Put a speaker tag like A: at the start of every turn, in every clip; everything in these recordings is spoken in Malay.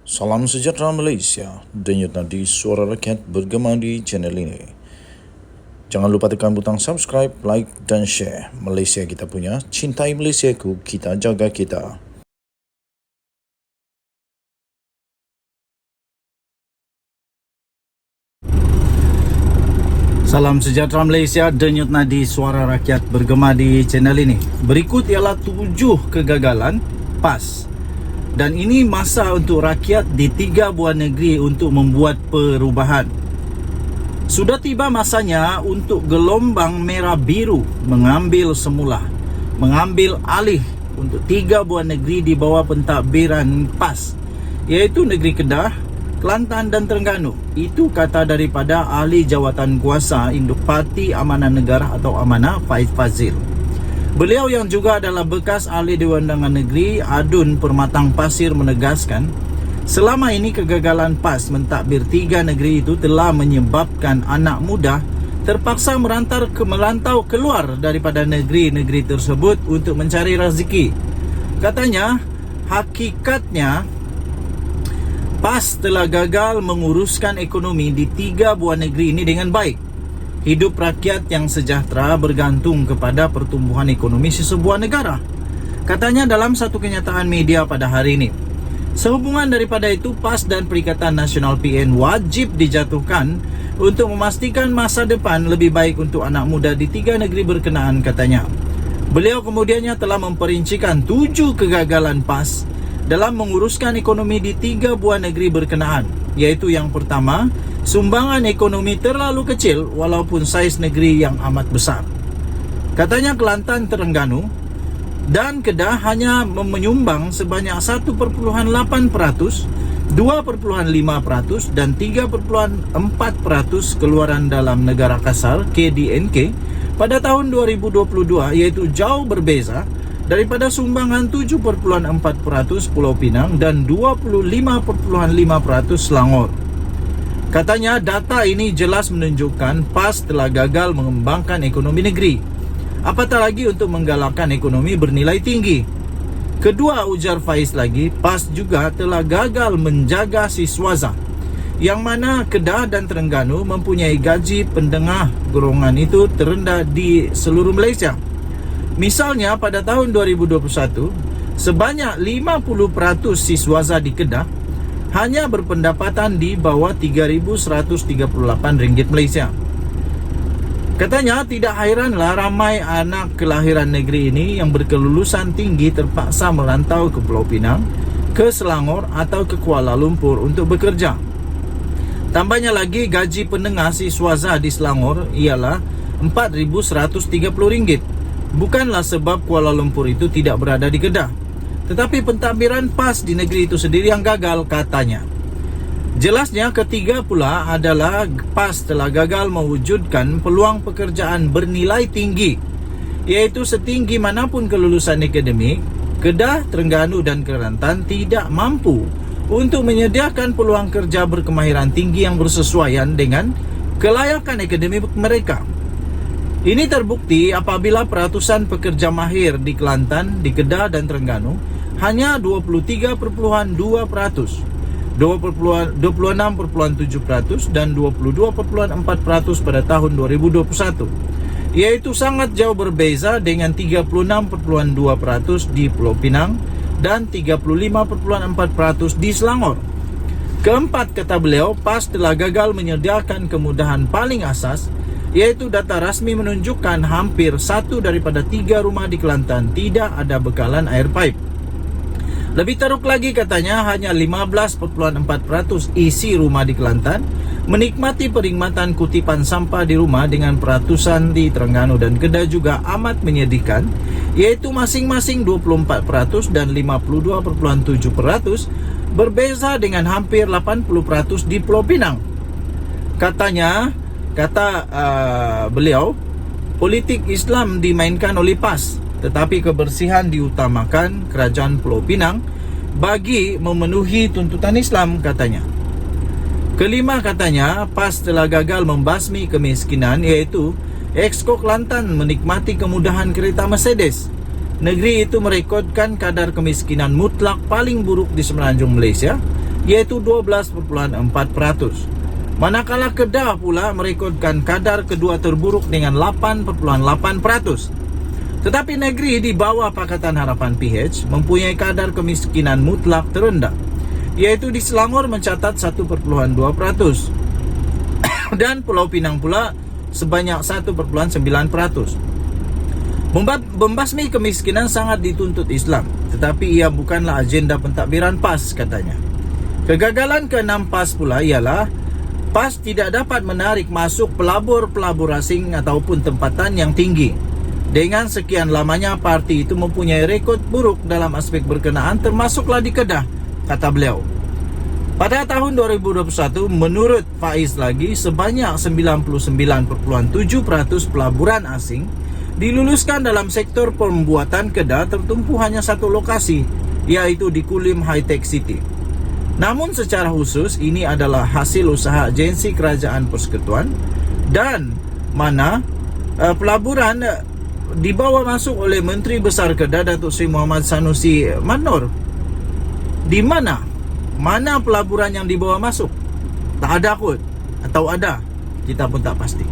A: Salam sejahtera Malaysia, denyut nadi suara rakyat bergema di channel ini. Jangan lupa tekan butang subscribe, like dan share. Malaysia kita punya, cintai Malaysiaku, kita jaga kita.
B: Salam sejahtera Malaysia, denyut nadi suara rakyat bergema di channel ini. Berikut ialah 7 kegagalan PAS. Dan ini masa untuk rakyat di 3 buah negeri untuk membuat perubahan. Sudah tiba masanya untuk gelombang merah biru mengambil semula, mengambil alih untuk 3 buah negeri di bawah pentadbiran PAS, iaitu negeri Kedah, Kelantan dan Terengganu. Itu kata daripada ahli jawatan kuasa Induk Parti Amanah Negara atau Amanah, Faiz Fazil. Beliau yang juga adalah bekas ahli Dewan Undangan Negeri Adun Permatang Pasir menegaskan, selama ini kegagalan PAS mentadbir 3 negeri itu telah menyebabkan anak muda terpaksa merantau keluar daripada negeri-negeri tersebut untuk mencari rezeki. Katanya, hakikatnya PAS telah gagal menguruskan ekonomi di 3 buah negeri ini dengan baik. Hidup rakyat yang sejahtera bergantung kepada pertumbuhan ekonomi sesebuah negara, katanya dalam satu kenyataan media pada hari ini. Sehubungan daripada itu, PAS dan Perikatan Nasional PN wajib dijatuhkan untuk memastikan masa depan lebih baik untuk anak muda di 3 negeri berkenaan, katanya. Beliau kemudiannya telah memperincikan 7 kegagalan PAS dalam menguruskan ekonomi di 3 buah negeri berkenaan, iaitu yang pertama, sumbangan ekonomi terlalu kecil walaupun saiz negeri yang amat besar. Katanya Kelantan, Terengganu dan Kedah hanya menyumbang sebanyak 1,8%, 2,5% dan 3,4% keluaran dalam negara kasar (KDNK) pada tahun 2022, iaitu jauh berbeza daripada sumbangan 7,4% Pulau Pinang dan 25,5% Selangor. Katanya data ini jelas menunjukkan PAS telah gagal mengembangkan ekonomi negeri, apatah lagi untuk menggalakkan ekonomi bernilai tinggi. Kedua, ujar Faiz lagi, PAS juga telah gagal menjaga siswaza, yang mana Kedah dan Terengganu mempunyai gaji pendengah golongan itu terendah di seluruh Malaysia. Misalnya pada tahun 2021, sebanyak 50% siswaza di Kedah hanya berpendapatan di bawah RM3,138 Malaysia. Katanya tidak hairanlah ramai anak kelahiran negeri ini yang berkelulusan tinggi terpaksa merantau ke Pulau Pinang, ke Selangor atau ke Kuala Lumpur untuk bekerja. Tambahnya lagi, gaji pendengah siswaza di Selangor ialah RM4,130. Bukanlah sebab Kuala Lumpur itu tidak berada di Kedah, tetapi pentadbiran PAS di negeri itu sendiri yang gagal, katanya. Jelasnya ketiga pula adalah PAS telah gagal mewujudkan peluang pekerjaan bernilai tinggi, iaitu setinggi manapun kelulusan akademik. Kedah, Terengganu dan Kelantan tidak mampu untuk menyediakan peluang kerja berkemahiran tinggi yang bersesuaian dengan kelayakan akademik mereka. Ini terbukti apabila peratusan pekerja mahir di Kelantan, di Kedah dan Terengganu hanya 23,2%, 26,7% dan 22,4% pada tahun 2021, iaitu sangat jauh berbeza dengan 36,2% di Pulau Pinang dan 35,4% di Selangor. Keempat, kata beliau, PAS telah gagal menyediakan kemudahan paling asas, iaitu data rasmi menunjukkan hampir 1 daripada 3 rumah di Kelantan tidak ada bekalan air pipe. Lebih teruk lagi, katanya hanya 15,4% isi rumah di Kelantan menikmati perkhidmatan kutipan sampah di rumah, dengan peratusan di Terengganu dan Kedah juga amat menyedihkan, yaitu masing-masing 24% dan 52,7%, berbeza dengan hampir 80% di Pulau Pinang. Kata beliau, politik Islam dimainkan oleh PAS, tetapi kebersihan diutamakan Kerajaan Pulau Pinang bagi memenuhi tuntutan Islam, katanya. Kelima, katanya, PAS telah gagal membasmi kemiskinan, iaitu Exco Kelantan menikmati kemudahan kereta Mercedes. Negeri itu merekodkan kadar kemiskinan mutlak paling buruk di semenanjung Malaysia, iaitu 12,4%. Manakala Kedah pula merekodkan kadar kedua terburuk dengan 8,8%. Tetapi negeri di bawah Pakatan Harapan PH mempunyai kadar kemiskinan mutlak terendah, iaitu di Selangor mencatat 1,2% dan Pulau Pinang pula sebanyak 1,9%. Membasmi kemiskinan sangat dituntut Islam, tetapi ia bukanlah agenda pentadbiran PAS, katanya. Kegagalan ke-6 PAS pula ialah PAS tidak dapat menarik masuk pelabur-pelabur asing ataupun tempatan yang tinggi. Dengan sekian lamanya parti itu mempunyai rekod buruk dalam aspek berkenaan, termasuklah di Kedah, kata beliau. Pada tahun 2021, menurut Faiz lagi, sebanyak 99,7% pelaburan asing diluluskan dalam sektor pembuatan Kedah tertumpu hanya satu lokasi, yaitu di Kulim High Tech City. Namun secara khusus ini adalah hasil usaha agensi kerajaan persekutuan dan mana pelaburan dibawa masuk oleh Menteri Besar Kedah Datuk Seri Muhammad Sanusi Manor. Di mana? Mana pelaburan yang dibawa masuk? Tak ada kot, atau ada, kita pun tak pasti.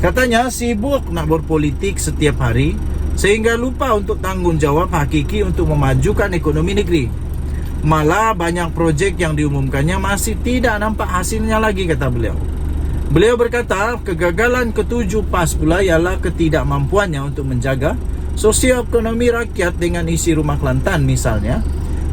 B: Katanya sibuk nak berpolitik setiap hari sehingga lupa untuk tanggungjawab hakiki untuk memajukan ekonomi negeri. Malah banyak projek yang diumumkannya masih tidak nampak hasilnya lagi, kata beliau. Beliau berkata kegagalan ke-7 PAS pula ialah ketidakmampuannya untuk menjaga sosioekonomi rakyat dengan isi rumah Kelantan misalnya,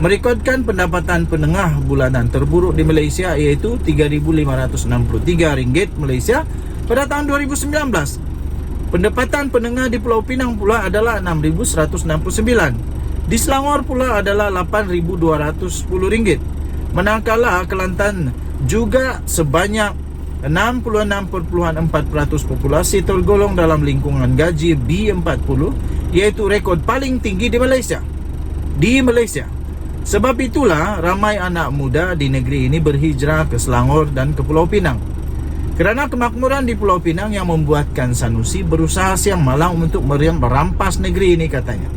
B: merekodkan pendapatan penengah bulanan terburuk di Malaysia iaitu RM3,563 Malaysia pada tahun 2019. Pendapatan penengah di Pulau Pinang pula adalah RM6,169. Di Selangor pula adalah RM8,210. Manakala Kelantan juga sebanyak 66,4% populasi tergolong dalam lingkungan gaji B40, iaitu rekod paling tinggi di Malaysia. Sebab itulah ramai anak muda di negeri ini berhijrah ke Selangor dan ke Pulau Pinang. Kerana kemakmuran di Pulau Pinang yang membuatkan Sanusi berusaha siang malam untuk merampas negeri ini, katanya.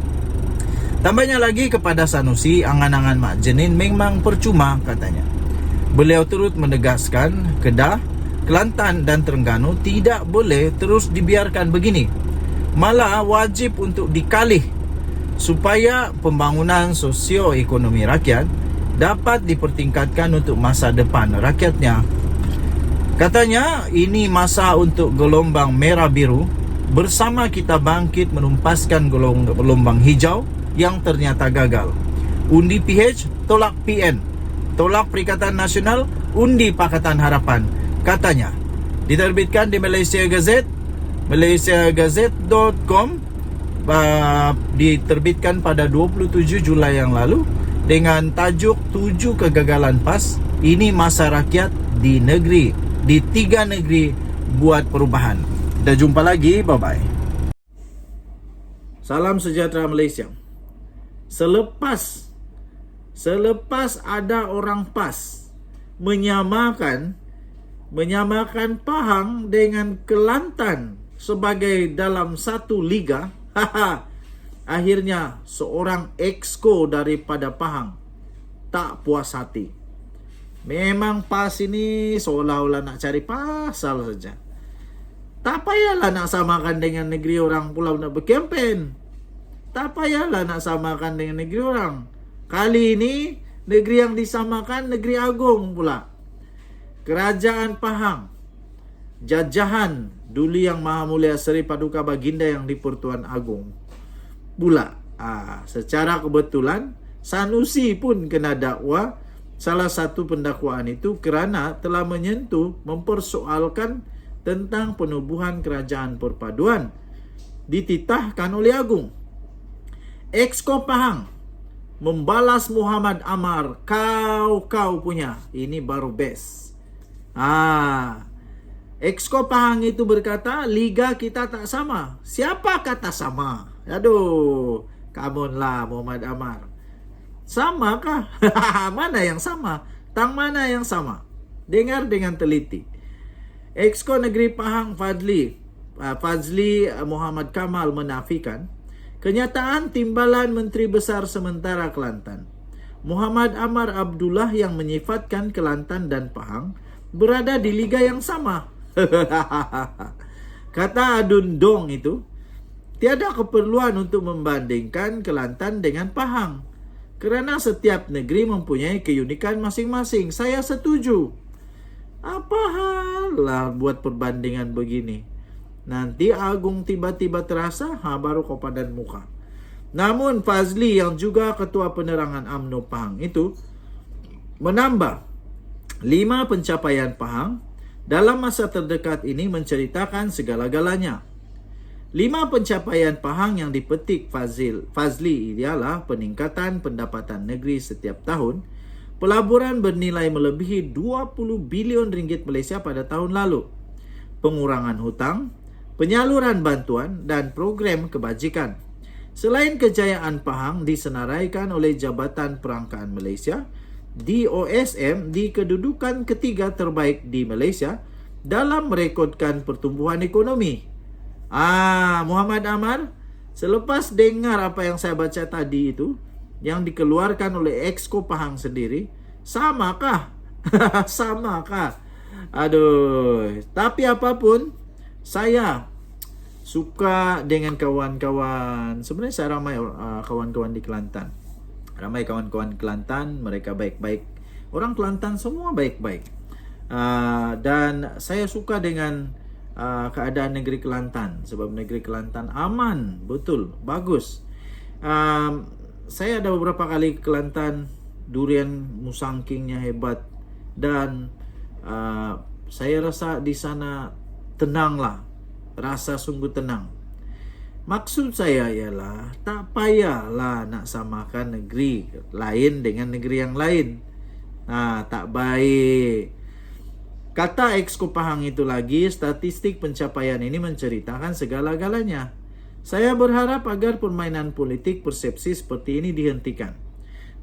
B: Tambahnya lagi kepada Sanusi, angan-angan Mak Jenin memang percuma, katanya. Beliau turut menegaskan Kedah, Kelantan dan Terengganu tidak boleh terus dibiarkan begini. Malah wajib untuk dikalih supaya pembangunan sosioekonomi rakyat dapat dipertingkatkan untuk masa depan rakyatnya. Katanya ini masa untuk gelombang merah biru bersama kita bangkit menumpaskan gelombang hijau yang ternyata gagal. Undi PH, tolak PN. Tolak Perikatan Nasional, undi Pakatan Harapan, katanya. Diterbitkan di Malaysia Gazette, malaysiagazette.com, diterbitkan pada 27 Julai yang lalu dengan tajuk 7 kegagalan PAS. Ini masa rakyat di negeri, di 3 negeri buat perubahan. Kita jumpa lagi, bye-bye. Salam sejahtera Malaysia. Selepas ada orang PAS menyamakan Pahang dengan Kelantan sebagai dalam satu liga, akhirnya seorang exco daripada Pahang tak puas hati. Memang PAS ini seolah-olah nak cari pasal saja. Tak payahlah nak samakan dengan negeri orang pulau nak berkempen. Tak payahlah nak samakan dengan negeri orang. Kali ini negeri yang disamakan negeri agung pula. Kerajaan Pahang, jajahan dulu yang Maha Mulia Seri Paduka Baginda yang di-Pertuan Agong pula. Secara kebetulan Sanusi pun kena dakwa. Salah satu pendakwaan itu kerana telah mempersoalkan tentang penubuhan kerajaan perpaduan dititahkan oleh Agung. Exco Pahang membalas Muhammad Amar, kau punya. Ini baru best. Exco Pahang itu berkata liga kita tak sama. Siapa kata sama? Aduh, come on lah Muhammad Amar. Sama kah? Mana yang sama? Tang mana yang sama? Dengar dengan teliti. Exco Negeri Pahang Fazli Muhammad Kamal menafikan kenyataan timbalan Menteri Besar sementara Kelantan Muhammad Amar Abdullah yang menyifatkan Kelantan dan Pahang berada di liga yang sama. Kata Adun Dong itu, tiada keperluan untuk membandingkan Kelantan dengan Pahang kerana setiap negeri mempunyai keunikan masing-masing. Saya setuju. Apa hal lah buat perbandingan begini? Nanti Agung tiba-tiba terasa, baru kau padan muka. Namun Fazli yang juga Ketua Penerangan UMNO Pahang itu menambah 5 pencapaian Pahang dalam masa terdekat ini menceritakan segala-galanya. 5 pencapaian Pahang yang dipetik Fazli ialah peningkatan pendapatan negeri setiap tahun, pelaburan bernilai melebihi 20 bilion ringgit Malaysia pada tahun lalu, pengurangan hutang, penyaluran bantuan dan program kebajikan. Selain kejayaan Pahang disenaraikan oleh Jabatan Perangkaan Malaysia, DOSM di kedudukan ketiga terbaik di Malaysia dalam merekodkan pertumbuhan ekonomi. Muhammad Amar, selepas dengar apa yang saya baca tadi itu, yang dikeluarkan oleh Exco Pahang sendiri, samakah? Samakah? Aduh, tapi apapun, saya suka dengan kawan-kawan. Sebenarnya saya ramai kawan-kawan di Kelantan. Ramai kawan-kawan Kelantan, mereka baik-baik. Orang Kelantan semua baik-baik. Dan saya suka dengan keadaan negeri Kelantan. Sebab negeri Kelantan aman, betul, bagus. Saya ada beberapa kali ke Kelantan, durian musangkingnya hebat. Dan saya rasa di sana tenanglah. Rasa sungguh tenang. Maksud saya ialah tak payahlah nak samakan negeri lain dengan negeri yang lain. Tak baik. Kata Exco Pahang itu lagi, statistik pencapaian ini menceritakan segala-galanya. Saya berharap agar permainan politik persepsi seperti ini dihentikan.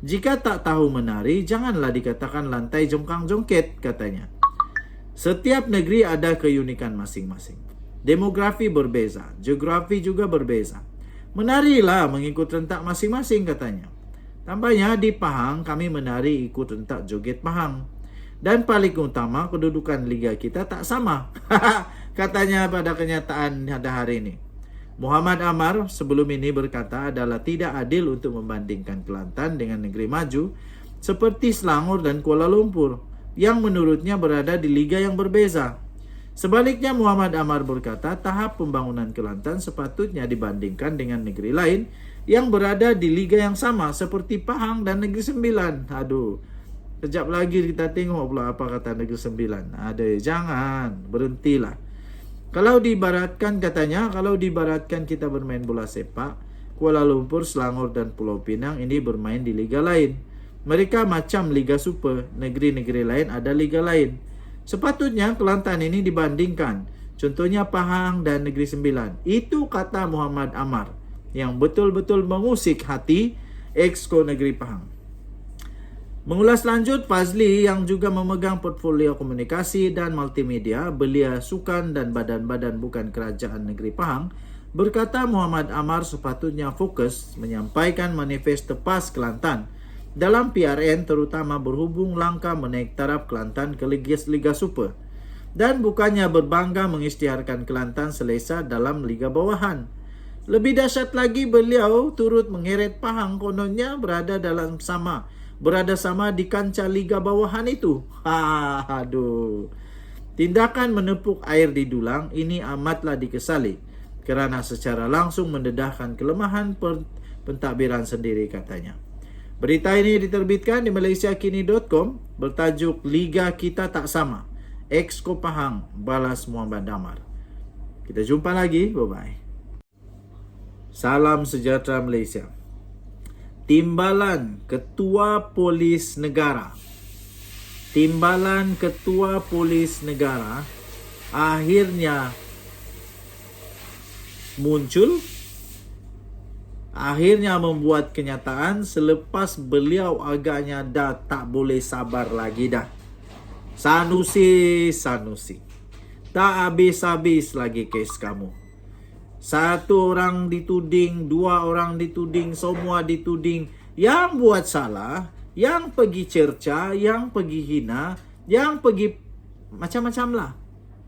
B: Jika tak tahu menari, janganlah dikatakan lantai jongkang-jongket, katanya. Setiap negeri ada keunikan masing-masing. Demografi berbeza, geografi juga berbeza. Menarilah mengikut rentak masing-masing, katanya. Tambahnya di Pahang kami menari ikut rentak joget Pahang. Dan paling utama kedudukan liga kita tak sama. Katanya pada kenyataan pada hari ini. Muhammad Amar sebelum ini berkata adalah tidak adil untuk membandingkan Kelantan dengan negeri maju seperti Selangor dan Kuala Lumpur yang menurutnya berada di liga yang berbeza. Sebaliknya Muhammad Amar berkata tahap pembangunan Kelantan sepatutnya dibandingkan dengan negeri lain yang berada di liga yang sama seperti Pahang dan Negeri Sembilan. Aduh, kejap lagi kita tengok pula apa kata Negeri Sembilan. Jangan, berhentilah. Kalau diibaratkan katanya, kalau diibaratkan kita bermain bola sepak, Kuala Lumpur, Selangor dan Pulau Pinang ini bermain di liga lain. Mereka macam Liga Super, negeri-negeri lain ada liga lain. Sepatutnya Kelantan ini dibandingkan. Contohnya Pahang dan Negeri Sembilan. Itu kata Muhammad Amar yang betul-betul mengusik hati Exco Negeri Pahang. Mengulas lanjut, Fazli yang juga memegang portfolio komunikasi dan multimedia, belia sukan dan badan-badan bukan kerajaan Negeri Pahang, berkata Muhammad Amar sepatutnya fokus menyampaikan manifesto PAS Kelantan dalam PRN terutama berhubung langkah menaik taraf Kelantan ke Liga Super dan bukannya berbangga mengisytiharkan Kelantan selesa dalam Liga Bawahan. Lebih dahsyat lagi beliau turut mengeret Pahang kononnya berada sama di kancah Liga Bawahan itu. Aduh. Tindakan menepuk air di dulang ini amatlah dikesali kerana secara langsung mendedahkan kelemahan pentadbiran sendiri, katanya. Berita ini diterbitkan di malaysiakini.com bertajuk Liga Kita Tak Sama. Exco Pahang balas Muhammad Amar. Kita jumpa lagi. Bye-bye. Salam sejahtera Malaysia. Timbalan Ketua Polis Negara. Timbalan Ketua Polis Negara akhirnya muncul. Akhirnya membuat kenyataan selepas beliau agaknya dah tak boleh sabar lagi dah. Sanusi. Tak habis-habis lagi kes kamu. Satu orang dituding, dua orang dituding, semua dituding. Yang buat salah yang pergi cerca, yang pergi hina, yang pergi macam-macam lah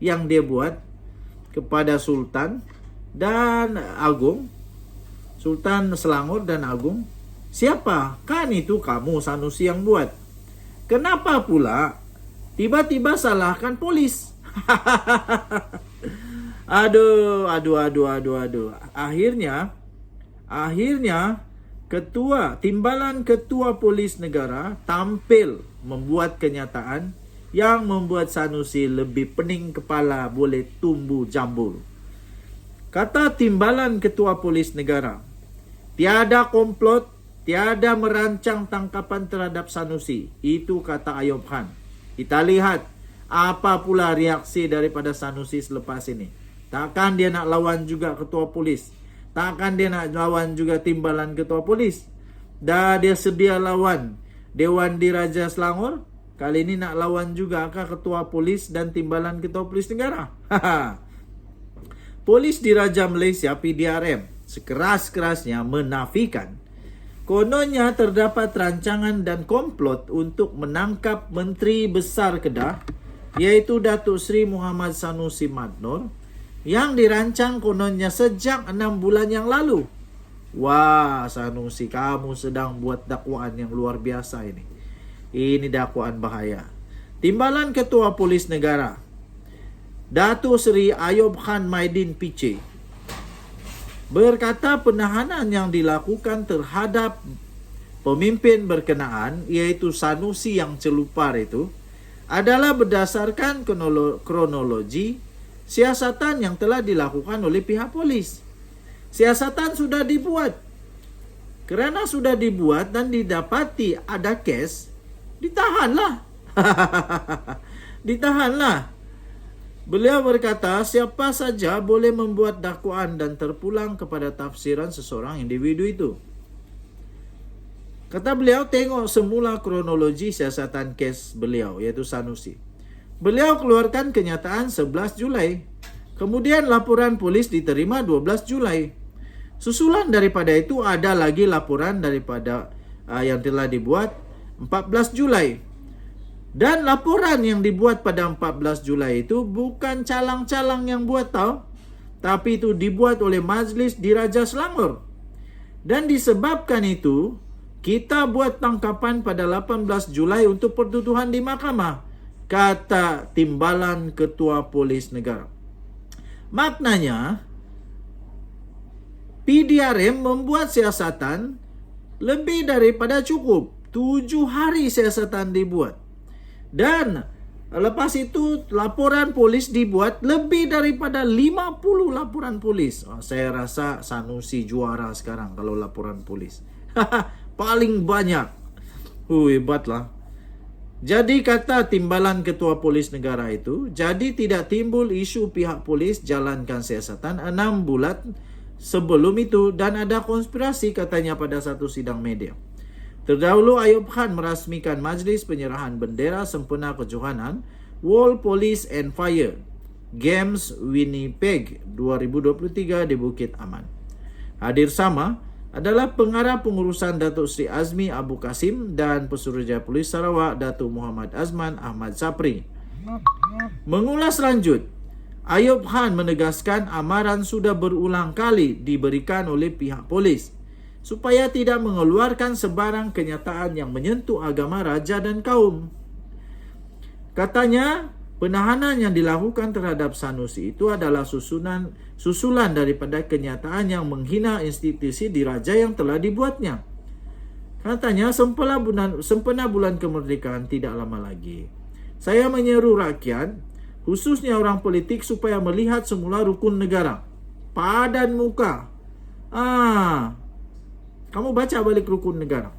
B: yang dia buat kepada Sultan dan Agung, Sultan Selangor dan Agung. Siapa? Kan itu kamu Sanusi yang buat. Kenapa pula tiba-tiba salahkan polis? Aduh. Akhirnya Timbalan Ketua Polis Negara tampil membuat kenyataan yang membuat Sanusi lebih pening kepala boleh tumbuh jambul. Kata Timbalan Ketua Polis Negara, tiada komplot, tiada merancang tangkapan terhadap Sanusi. Itu kata Ayub Khan. Kita lihat apa pula reaksi daripada Sanusi selepas ini. Takkan dia nak lawan juga Ketua Polis? Takkan dia nak lawan juga Timbalan Ketua Polis? Dah dia sedia lawan Dewan Diraja Selangor, kali ini nak lawan juga kah Ketua Polis dan Timbalan Ketua Polis Negara? Polis Diraja Malaysia PDRM sekeras-kerasnya menafikan kononnya terdapat rancangan dan komplot untuk menangkap Menteri Besar Kedah, iaitu Datuk Seri Muhammad Sanusi Madnor, yang dirancang kononnya sejak 6 bulan yang lalu. Wah, Sanusi, kamu sedang buat dakwaan yang luar biasa ini. Ini dakwaan bahaya. Timbalan Ketua Polis Negara, Datuk Seri Ayub Khan Maidin PC, berkata penahanan yang dilakukan terhadap pemimpin berkenaan, iaitu Sanusi yang celupar itu, adalah berdasarkan kronologi siasatan yang telah dilakukan oleh pihak polis. Siasatan sudah dibuat. Kerana sudah dibuat dan didapati ada kes, ditahanlah. Ditahanlah. Beliau berkata, siapa saja boleh membuat dakwaan dan terpulang kepada tafsiran seseorang individu itu. Kata beliau, tengok semula kronologi siasatan kes beliau, iaitu Sanusi. Beliau keluarkan kenyataan 11 Julai. Kemudian laporan polis diterima 12 Julai. Susulan daripada itu ada lagi laporan daripada yang telah dibuat 14 Julai. Dan laporan yang dibuat pada 14 Julai itu bukan calang-calang yang buat tau, tapi itu dibuat oleh Majlis Diraja Selangor. Dan disebabkan itu, kita buat tangkapan pada 18 Julai untuk pertuduhan di mahkamah, kata Timbalan Ketua Polis Negara. Maknanya, PDRM membuat siasatan lebih daripada cukup. 7 hari siasatan dibuat. Dan lepas itu laporan polis dibuat lebih daripada 50 laporan polis. Saya rasa Sanusi juara sekarang kalau laporan polis. Paling banyak. Hebatlah. Jadi kata Timbalan Ketua Polis Negara itu, jadi tidak timbul isu pihak polis jalankan siasatan 6 bulan sebelum itu dan ada konspirasi, katanya pada satu sidang media. Terdahulu Ayub Khan merasmikan Majlis Penyerahan Bendera Sempena Kejohanan World Police and Fire Games Winnipeg 2023 di Bukit Aman. Hadir sama adalah Pengarah Pengurusan Datuk Seri Azmi Abu Kasim dan Pesuruhjaya Polis Sarawak Datuk Muhammad Azman Ahmad Sapri. Mengulas lanjut, Ayub Khan menegaskan amaran sudah berulang kali diberikan oleh pihak polis supaya tidak mengeluarkan sebarang kenyataan yang menyentuh agama, raja dan kaum. Katanya, penahanan yang dilakukan terhadap Sanusi itu adalah susulan daripada kenyataan yang menghina institusi diraja yang telah dibuatnya. Katanya, sempena bulan kemerdekaan tidak lama lagi, saya menyeru rakyat, khususnya orang politik, supaya melihat semula rukun negara. Padan muka. Kamu baca balik rukun negara.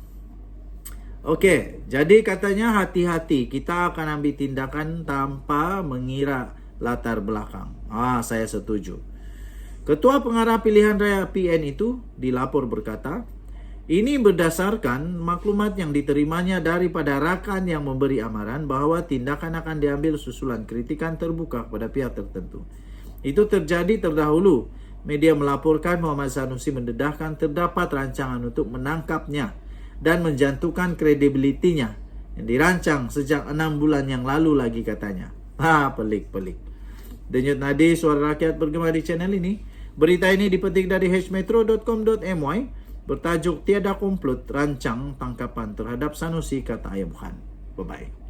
B: Okey, jadi katanya hati-hati, kita akan ambil tindakan tanpa mengira latar belakang. Saya setuju. Ketua Pengarah Pilihan Raya PN itu dilapor berkata, ini berdasarkan maklumat yang diterimanya daripada rakan yang memberi amaran bahawa tindakan akan diambil susulan kritikan terbuka kepada pihak tertentu. Itu terjadi terdahulu. Media melaporkan Muhammad Sanusi mendedahkan terdapat rancangan untuk menangkapnya dan menjatuhkan kredibilitinya yang dirancang sejak 6 bulan yang lalu lagi katanya. Pelik. Denyut nadi suara rakyat bergema di channel ini. Berita ini dipetik dari hmetro.com.my bertajuk Tiada Komplot Rancang Tangkapan Terhadap Sanusi, kata Ayub Khan. Bye-bye.